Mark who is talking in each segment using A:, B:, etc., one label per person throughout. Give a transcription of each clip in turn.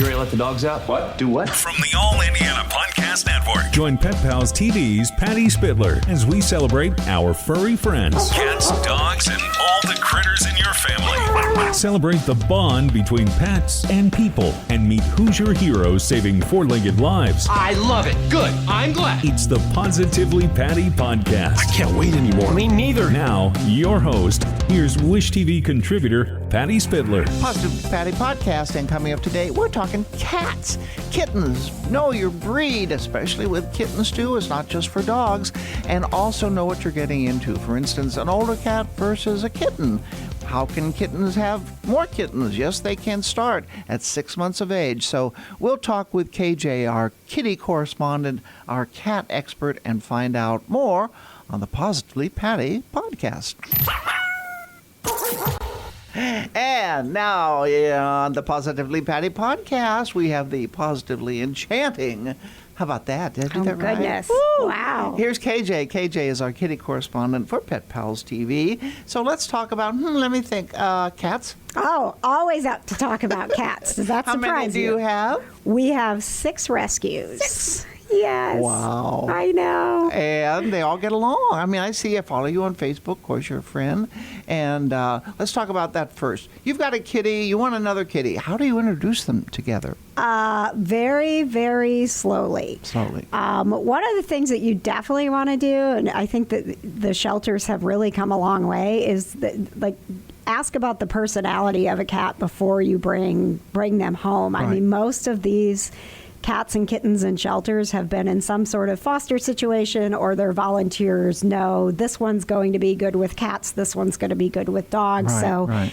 A: You ready to let the dogs out?
B: What? Do what?
C: From the All Indiana Podcast Network.
D: Join Pet Pals TV's Patty Spitler as we celebrate our furry friends.
C: Cats, dogs, and all the critters in your family.
D: Celebrate the bond between pets and people and meet Hoosier heroes saving four-legged lives.
A: I love it. Good. I'm glad.
D: It's the Positively Patty podcast.
A: I can't wait anymore. Me neither.
D: Now, your host, here's Wish TV contributor Patty Spitler.
E: Positive Patty podcast, and coming up today, we're talking cats, kittens. Know your breed, especially with kittens too. It's not just for dogs, and also know what you're getting into. For instance, an older cat versus a kitten. How can kittens have more kittens? Yes, they can start at 6 months of age. So we'll talk with KJ, our kitty correspondent, our cat expert, and find out more on the Positively Patty podcast. And now on the Positively Patty podcast, we have the Positively Enchanting. How about that? Did I do that right?
F: Goodness.
E: Woo!
F: Wow.
E: Here's KJ. KJ is our kitty correspondent for Pet Pals TV. So let's talk about, let me think, cats.
F: Oh, always up to talk about cats. Does that
E: How
F: surprise
E: many do you have?
F: We have 6 rescues. 6? Yes.
E: Wow.
F: I know.
E: And they all get along. I mean, I follow you on Facebook. Of course, you're a friend. And let's talk about that first. You've got a kitty. You want another kitty. How do you introduce them together?
F: Very, very slowly.
E: Slowly.
F: One of the things that you definitely want to do, and I think that the shelters have really come a long way, is that, ask about the personality of a cat before you bring them home.
E: Right.
F: I mean, most of these cats and kittens in shelters have been in some sort of foster situation, or their volunteers know this one's going to be good with cats, this one's going to be good with dogs.
E: Right.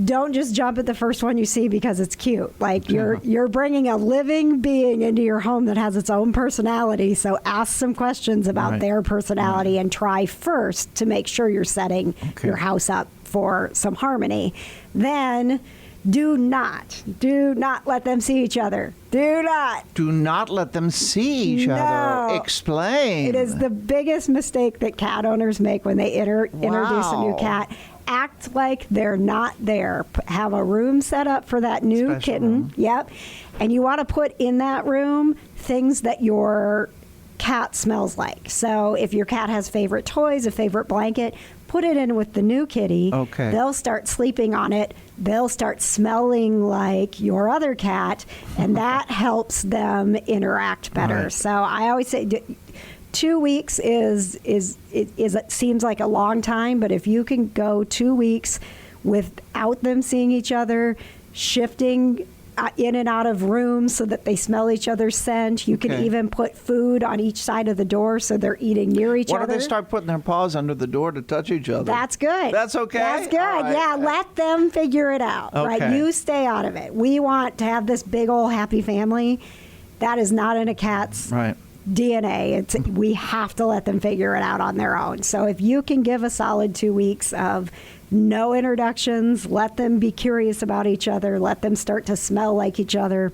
F: Don't just jump at the first one you see because it's cute. You're bringing a living being into your home that has its own personality. So ask some questions about their personality and try first to make sure you're setting your house up for some harmony. Then do not let them see each other. Do not
E: let them see each other. Explain.
F: It is the biggest mistake that cat owners make when they introduce a new cat. Act like they're not there. Have a room set up for that new
E: Special
F: kitten.
E: room.
F: Yep. And you want to put in that room things that your cat smells like. So if your cat has favorite toys, a favorite blanket, put it in with the new kitty.
E: Okay.
F: They'll start sleeping on it. They'll start smelling like your other cat, and that helps them interact better.
E: Right.
F: So I always say 2 weeks is it seems like a long time, but if you can go 2 weeks without them seeing each other, shifting in and out of rooms so that they smell each other's scent. You can even put food on each side of the door so they're eating near each other.
E: What if they start putting their paws under the door to touch each other?
F: That's good.
E: That's okay?
F: That's good.
E: All right.
F: Yeah, let them figure it out. Right?
E: Okay.
F: You stay out of it. We want to have this big old happy family. That is not in a cat's DNA. We have to let them figure it out on their own. So if you can give a solid 2 weeks of no introductions, let them be curious about each other, let them start to smell like each other,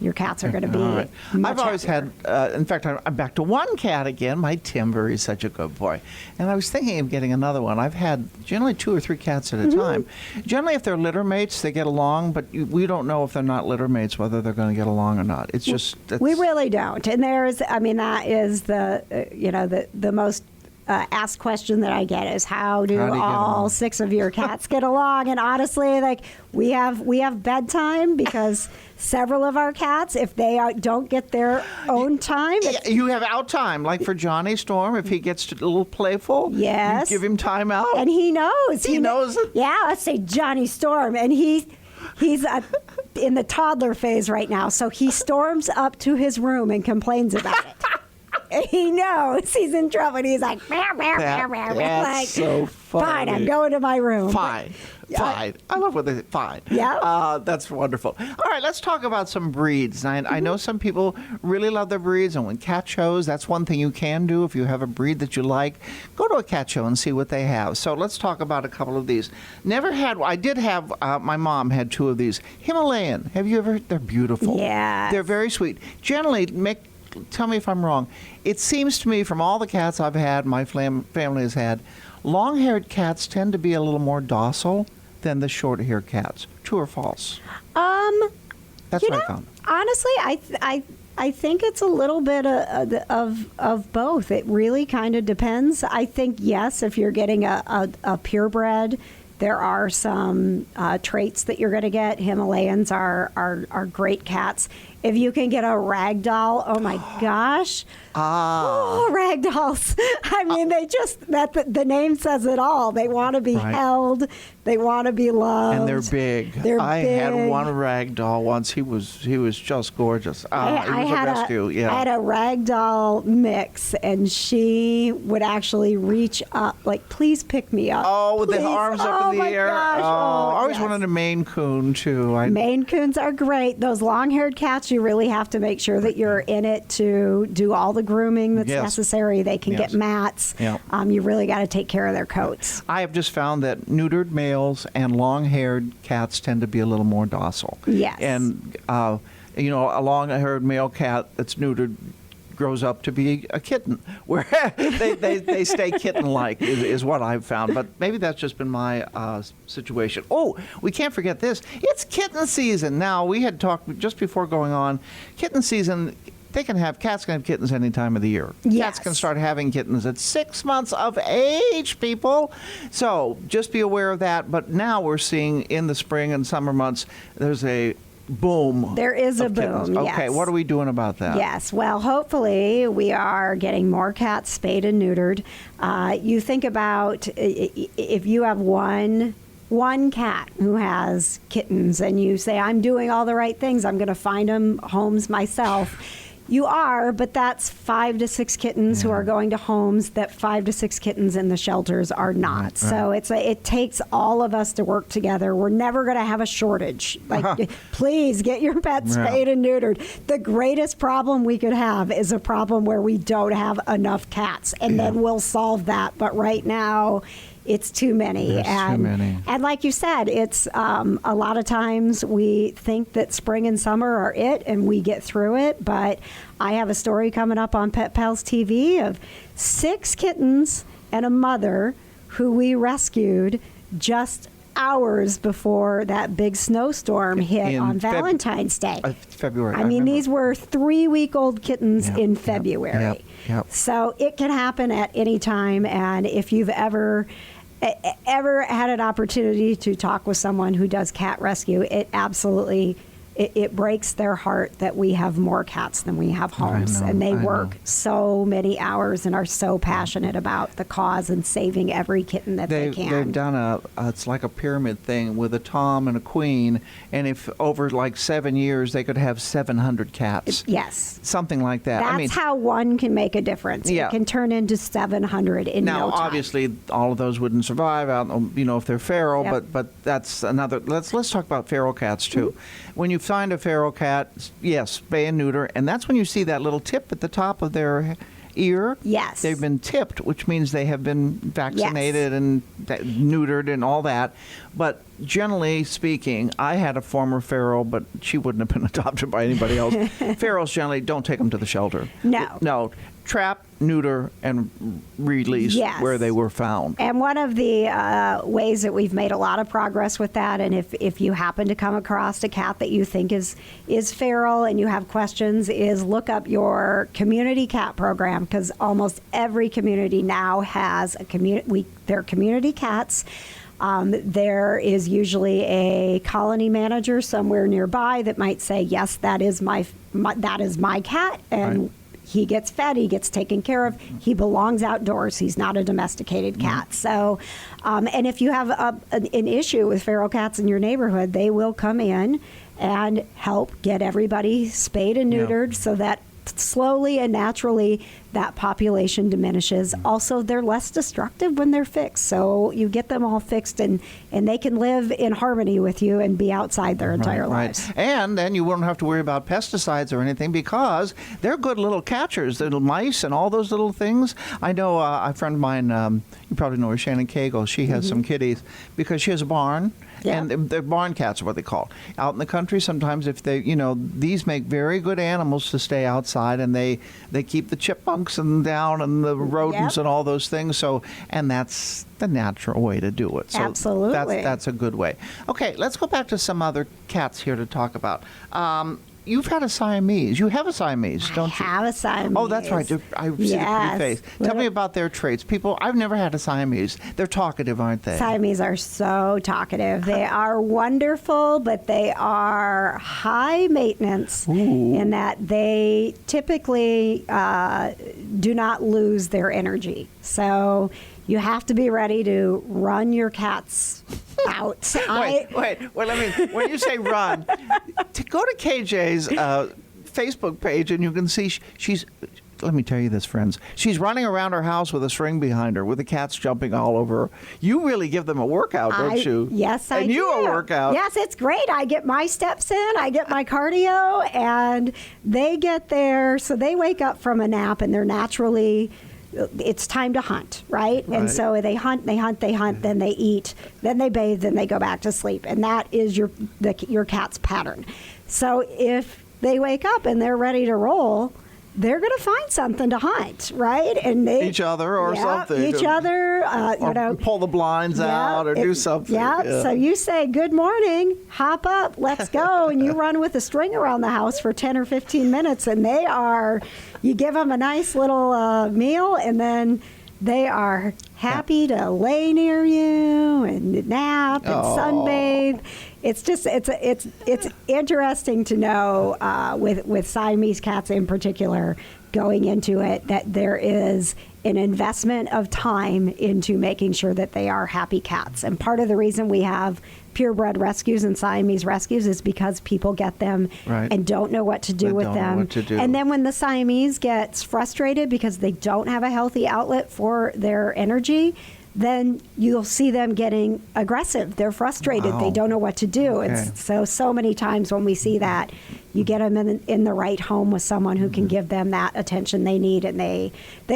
F: your cats are going to be much
E: I've always
F: happier.
E: had, in fact, I'm back to one cat again. My Timber is such a good boy. And I was thinking of getting another one. I've had generally 2 or 3 cats at a time. Generally, if they're litter mates, they get along, but we don't know if they're not litter mates, whether they're going to get along or not. It's just...
F: We really don't. And that is the most asked question that I get is how do all 6 of your cats get along? And honestly, we have bedtime because several of our cats, if they don't get their own time,
E: you have out time, like for Johnny Storm, if he gets a little playful,
F: yes,
E: you give him time out,
F: and he knows.
E: He knows it.
F: Yeah, let's say Johnny Storm, and he's in the toddler phase right now, so he storms up to his room and complains about it. He knows he's in trouble, and he's like, meow, meow, meow, meow.
E: That's so funny.
F: Fine, I'm going to my room.
E: Fine. I love what they say. Fine.
F: Yeah.
E: That's wonderful. All right, let's talk about some breeds. I know some people really love their breeds, and when cat shows, that's one thing you can do. If you have a breed that you like, go to a cat show and see what they have. So let's talk about a couple of these. I did have, my mom had 2 of these. Himalayan. Have you ever? They're beautiful.
F: Yeah.
E: They're very sweet. Generally, tell me if I'm wrong. It seems to me from all the cats I've had, my family has had, long-haired cats tend to be a little more docile than the short-haired cats. True or false? That's what I found.
F: Honestly, I think it's a little bit of both. It really kind of depends. I think, yes, if you're getting a purebred, there are some traits that you're going to get. Himalayans are great cats. If you can get a ragdoll, oh my gosh. Oh, ragdolls. I mean, they just, the name says it all. They want to be held. They want to be loved.
E: And they're big. I had one ragdoll once. He was just gorgeous. He was a rescue. Yeah.
F: I had a ragdoll mix, and she would actually reach up, like, please pick me up.
E: Oh, with the arms up in the air.
F: Gosh.
E: I always wanted a Maine Coon, too.
F: Maine Coons are great. Those long-haired cats, you really have to make sure that you're in it to do all the grooming that's necessary. They can get mats.
E: Yep.
F: You really got to take care of their coats.
E: I have just found that neutered males and long-haired cats tend to be a little more docile.
F: Yes.
E: And, a long-haired male cat that's neutered grows up to be a kitten, where they stay kitten-like is what I've found. But maybe that's just been my situation. Oh, we can't forget this. It's kitten season. Now, we had talked just before going on. Kitten season, cats can have kittens any time of the year.
F: Yes.
E: Cats can start having kittens at 6 months of age, people. So just be aware of that. But now we're seeing in the spring and summer months, there's a boom.
F: There is a
E: kittens.
F: boom,
E: Okay,
F: yes.
E: what are we doing about that?
F: Yes, well, hopefully we are getting more cats spayed and neutered. You think about if you have one cat who has kittens and you say, I'm doing all the right things, I'm going to find them homes myself. You are, but that's 5 to 6 kittens who are going to homes that 5 to 6 kittens in the shelters are not. Right. So it takes all of us to work together. We're never going to have a shortage. Please get your pets spayed and neutered. The greatest problem we could have is a problem where we don't have enough cats, and then we'll solve that. But right now, it's too many.
E: Too many.
F: And like you said, it's a lot of times we think that spring and summer are it, and we get through it. But I have a story coming up on Pet Pals TV of 6 kittens and a mother who we rescued just hours before that big snowstorm hit on Valentine's Day.
E: February.
F: I mean, these were 3-week-old kittens in February.
E: Yep.
F: So it can happen at any time. And if you've ever had an opportunity to talk with someone who does cat rescue, it absolutely it breaks their heart that we have more cats than we have homes. And they work so many hours and are so passionate about the cause and saving every kitten that they can.
E: They've done it's like a pyramid thing with a tom and a queen, and if over like 7 years they could have 700 cats.
F: Yes.
E: Something like that.
F: That's how one can make a difference.
E: Yeah.
F: It can turn into 700 in no time.
E: Now, obviously, all of those wouldn't survive out, if they're feral, but that's another. Let's talk about feral cats too. When you find a feral cat, yes, spay and neuter, and that's when you see that little tip at the top of their ear.
F: Yes.
E: They've been tipped, which means they have been vaccinated and neutered and all that. But generally speaking, I had a former feral, but she wouldn't have been adopted by anybody else. Ferals generally don't take them to the shelter. No. Trap, neuter, and release where they were found.
F: And one of the ways that we've made a lot of progress with that, and if you happen to come across a cat that you think is feral and you have questions, is look up your community cat program, because almost every community now has they're community cats. There is usually a colony manager somewhere nearby that might say, yes, that is my cat, and he gets fed, he gets taken care of, he belongs outdoors, he's not a domesticated cat. So, and if you have an issue with feral cats in your neighborhood, they will come in and help get everybody spayed and neutered so that slowly and naturally that population diminishes. Also, they're less destructive when they're fixed. So you get them all fixed and they can live in harmony with you and be outside their entire lives.
E: And then you won't have to worry about pesticides or anything, because they're good little catchers, little mice and all those little things. I know a friend of mine, you probably know her, Shannon Cagle. She has some kitties because she has a barn. Yeah. And they're barn cats are what they call. Out in the country, sometimes if they, these make very good animals to stay outside, and they keep the chipmunks down and the rodents and all those things. So, and that's the natural way to do it. So
F: Absolutely.
E: That's a good way. Okay, let's go back to some other cats here to talk about. You've had a Siamese. You have a Siamese, don't you?
F: I have a Siamese.
E: Oh, that's right. I see the pretty face. Tell me about their traits. People, I've never had a Siamese. They're talkative, aren't they?
F: Siamese are so talkative. They are wonderful, but they are high maintenance in that they typically do not lose their energy. So you have to be ready to run your cats out.
E: Wait, let me, when you say run, go to KJ's Facebook page and you can see she's, let me tell you this, friends. She's running around her house with a string behind her with the cats jumping all over her. You really give them a workout, don't you?
F: Yes, I do.
E: And you a workout.
F: Yes, it's great. I get my steps in, I get my cardio, and they get there. So they wake up from a nap and they're naturally, it's time to hunt, right? And so they hunt, then they eat, then they bathe, then they go back to sleep. And that is your cat's pattern. So if they wake up and they're ready to roll, they're going to find something to hunt, right? And
E: each other or something.
F: Each other,
E: or pull the blinds out or do something.
F: Yeah. So you say, good morning, hop up, let's go. And you run with a string around the house for 10 or 15 minutes. And you give them a nice little meal, and then they are happy to lay near you and nap and sunbathe. It's just it's interesting to know with Siamese cats in particular, going into it, that there is an investment of time into making sure that they are happy cats. And part of the reason we have purebred rescues and Siamese rescues is because people get them and don't know what to do with them. And then when the Siamese gets frustrated because they don't have a healthy outlet for their energy, then you'll see them getting aggressive. They're frustrated. They don't know what to do. It's so many times when we see that, you get them in the right home with someone who can give them that attention they need, and they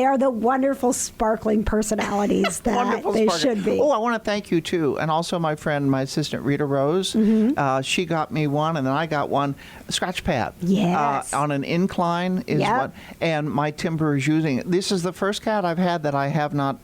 F: are the wonderful, sparkling personalities that they should be.
E: Oh, I want to thank you too, and also my friend, my assistant Rita Rose. She got me one, and then I got one, a scratch pad.
F: Yes.
E: On an incline is what, and my Timber is using it. This is the first cat I've had that I have not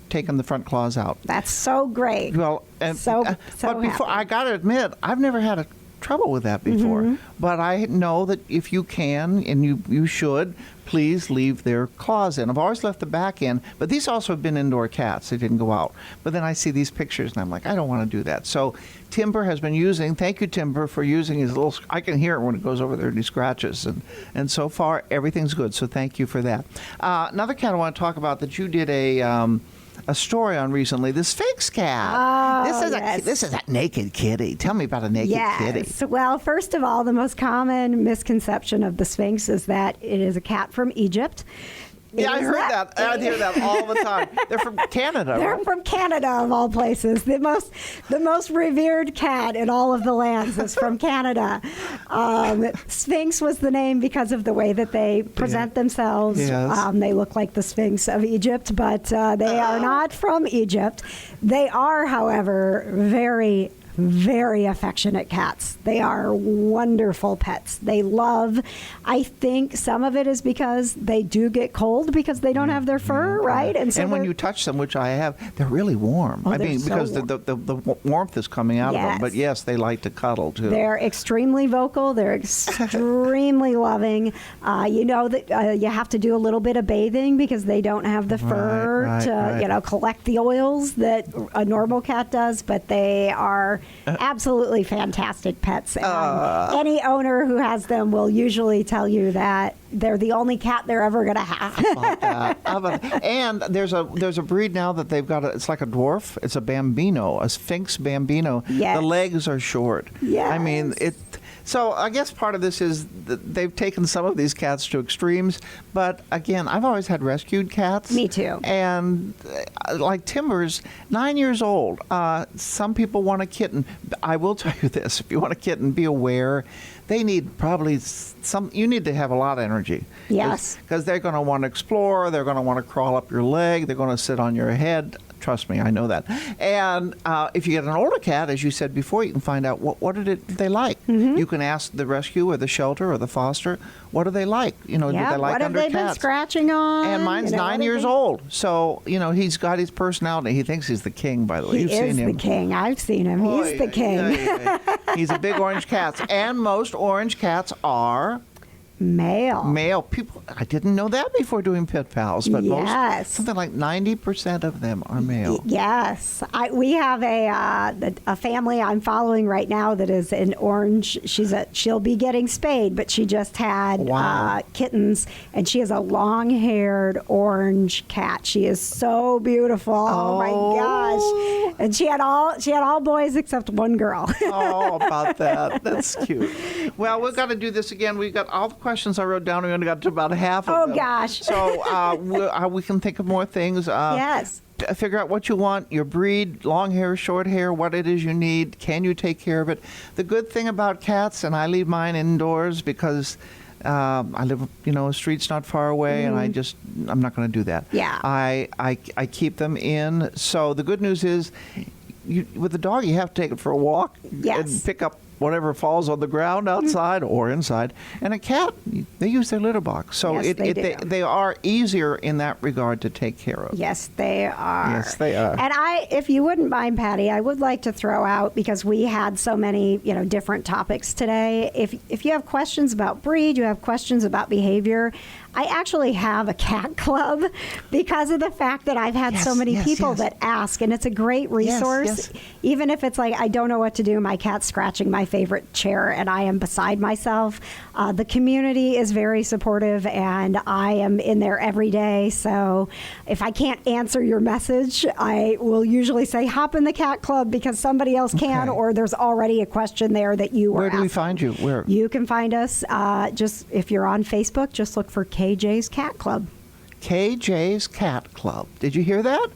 E: taken the front claws out.
F: That's so great.
E: Well, and but before,
F: happy.
E: I got to admit, I've never had a trouble with that before. But I know that if you can, and you should, please leave their claws in. I've always left the back in, but these also have been indoor cats. They didn't go out. But then I see these pictures, and I'm like, I don't want to do that. So Timber has been using, thank you, Timber, for using his little, I can hear it when it goes over there and he scratches. And so far, everything's good. So thank you for that. Another cat I want to talk about that you did a story on recently, the Sphinx cat. This is a naked kitty. Tell me about a naked kitty.
F: Well, first of all, the most common misconception of the Sphinx is that it is a cat from Egypt.
E: Yeah, I heard that. I hear that all the time. They're from Canada.
F: They're from Canada, of all places. The most revered cat in all of the lands is from Canada. Sphinx was the name because of the way that they present themselves.
E: Yes.
F: They look like the Sphinx of Egypt, but they are not from Egypt. They are, however, very, very affectionate cats. They are wonderful pets. They love, I think some of it is because they do get cold because they don't have their fur, right?
E: And so when you touch them, which I have, they're really warm.
F: Oh,
E: I mean,
F: so
E: because the warmth is coming out of them. But yes, they like to cuddle too.
F: They're extremely vocal. They're extremely loving. You know that you have to do a little bit of bathing because they don't have the fur to collect the oils that a normal cat does, but they are absolutely fantastic pets. And any owner who has them will usually tell you that they're the only cat they're ever going to have.
E: How about that? And there's a breed now that they've got. It's like a dwarf. It's a Bambino, a Sphinx Bambino.
F: Yes.
E: The legs are short.
F: Yes.
E: I mean it. So I guess part of this is that they've taken some of these cats to extremes. But again, I've always had rescued cats.
F: Me too.
E: And like Timber's 9 years old. Some people want a kitten. I will tell you this: if you want a kitten, be aware. They need probably you need to have a lot of energy.
F: Yes.
E: Because they're going to want to explore. They're going to want to crawl up your leg. They're going to sit on your head. Trust me, I know that. And if you get an older cat, as you said before, you can find out what did they like. You can ask the rescue or the shelter or the foster, what do they like? Do they like
F: what have
E: under
F: they
E: cats?
F: been scratching on?
E: And mine's 9 years old, so he's got his personality. He thinks he's the king. By the way,
F: He
E: you've
F: is
E: seen him.
F: the king. I've seen him.
E: Oh,
F: He's the king.
E: yeah. He's a big orange cat, and most orange cats are
F: Male.
E: People, I didn't know that before doing Pet Pals, but
F: Yes.
E: something like 90% of them are male.
F: Yes, we have a family I'm following right now that is an orange. She'll be getting spayed, but she just had
E: Wow.
F: kittens, and she is a long-haired orange cat. She is so beautiful. Oh my gosh! And she had all boys except one girl.
E: Oh, about that. That's cute. Well, we've got to do this again. We've got all the questions I wrote down. We only got to about half of them.
F: Oh, gosh.
E: So we can think of more things.
F: Yes.
E: Figure out what you want, your breed, long hair, short hair, what it is you need. Can you take care of it? The good thing about cats, and I leave mine indoors because I live, a street's not far away, and I'm not going to do that.
F: Yeah.
E: I keep them in. So the good news is, with the dog, you have to take it for a walk
F: Yes.
E: and pick up whatever falls on the ground outside or inside. And a cat, they use their litter box. So
F: Yes, they do.
E: they are easier in that regard to take care of.
F: Yes, they are.
E: Yes, they are.
F: And if you wouldn't mind, Patty, I would like to throw out, because we had so many, different topics today. If you have questions about breed, you have questions about behavior, I actually have a cat club because of the fact that I've had so many people that ask, and it's a great resource.
E: Yes.
F: Even if it's like, I don't know what to do, my cat's scratching my favorite chair and I am beside myself. The community is very supportive, and I am in there every day. So if I can't answer your message, I will usually say, hop in the cat club because somebody else can, or there's already a question there that you
E: Where
F: are
E: do we
F: asking.
E: find you? Where?
F: You can find us just if you're on Facebook, just look for KJ's Cat Club.
E: KJ's Cat Club. Did you hear that?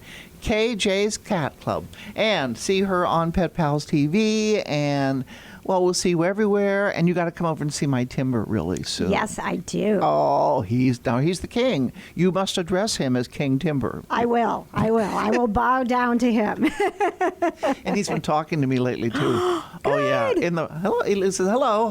E: KJ's Cat Club. And see her on Pet Pals TV, and we'll see you everywhere. And you got to come over and see my Timber really soon.
F: Yes, I do.
E: Oh, he's the king. You must address him as King Timber.
F: I will. I will bow down to him.
E: And he's been talking to me lately too. Oh yeah, he says hello.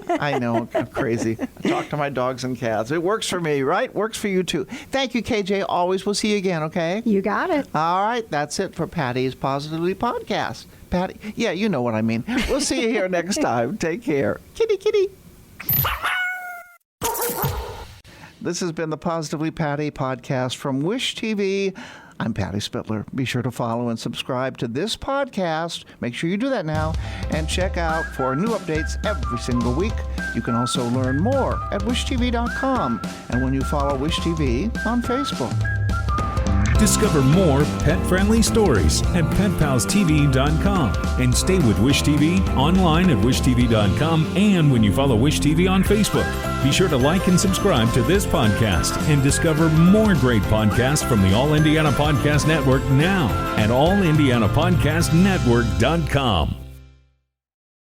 E: I know, I'm crazy. I talk to my dogs and cats. It works for me, right? Works for you too. Thank you, KJ. Always. We'll see you again. Okay.
F: You got it.
E: All right. That's it for Patty's Positively Podcast. Patty, yeah, you know what I mean. We'll see you here next time. Take care. Kitty, kitty. This has been the Positively Patty podcast from Wish TV. I'm Patty Spittler. Be sure to follow and subscribe to this podcast. Make sure you do that now. And check out for new updates every single week. You can also learn more at wishtv.com. And when you follow Wish TV on Facebook.
D: Discover more pet-friendly stories at PetPalsTV.com and stay with Wish TV online at WishTV.com and when you follow Wish TV on Facebook. Be sure to like and subscribe to this podcast and discover more great podcasts from the All Indiana Podcast Network now at AllIndianaPodcastNetwork.com.